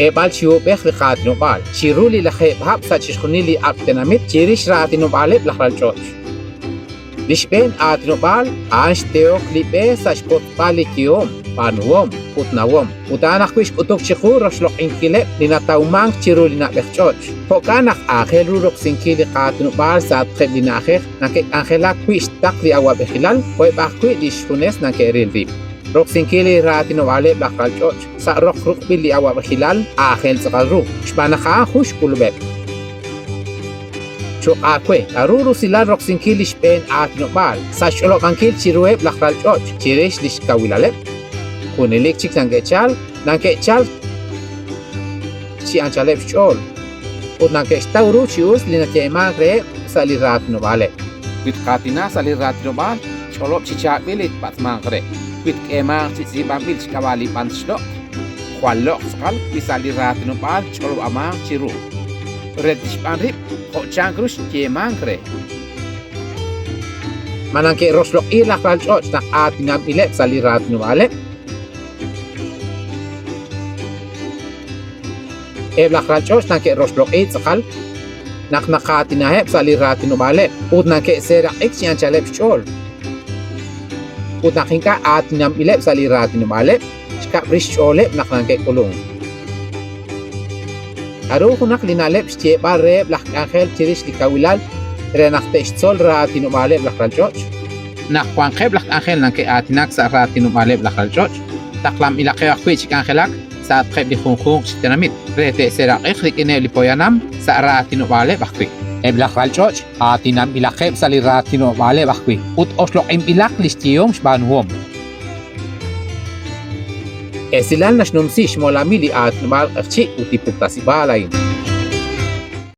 ebal chiu bech liqat nubal chiruli lahe bhab sa chishkhunili aptenamit chirish ratinubale blahral choch lishben atnubal ansh teok libe sa shkot palikiom panuom utnawom utanak wish utok chiku roshloq inkile linataumang chiruli na bechchoch pokanak akhel rurok sinkili qatnubal sa atkhel linakher nakek ankhela kwish takli awa bekhilal koy bakwi lishfunes nakeril rib Roxinkili ratinubale blahral choch sa rok bili awa bekhilal akhel sakalru shbanaka hush kulubek Chokakwe, aruru sila roxinkili shpen atnubal sa sholokankil chirue blahral choch chirish lishkawilale kunilik chik nangechal chi anchalep chol ut nangechtauru chius linatema salirat nubale wit katina salirat nubal cholop chichabilit patmangre wit kema chizibambil chikawali panchlo kwalok skal pisalirat nubal cholop ama chiru redish panrip changrush kemangre manangke roslok ilakral choch na atinam ilep salirat nubale Eblakral choch nangke roslok sakal nakatinahe salirat nubale ut nangke serak iksian chalep chol ut nakinka atinam ilep salirat nubale chka brish chole naknangke kulung Aru kunak linalep chie bare blak angel chirish likawilal renakte chol ratinubale blakral choch nakwanke blak angel nangke atinak sa ratinubale blakral choch taklam ilake akwi chikangelak sa atkheb dikhungkhung chitenamit rete serak ikhrik ine lipoyanam sa ratinubale bakwi eblakral choch atinam ilakeb sa ratinubale bakwi ut oslok im ilak listiyom shbanhuom Esilal nashnumsi shmolamili atnubal akchi utipuktasibalain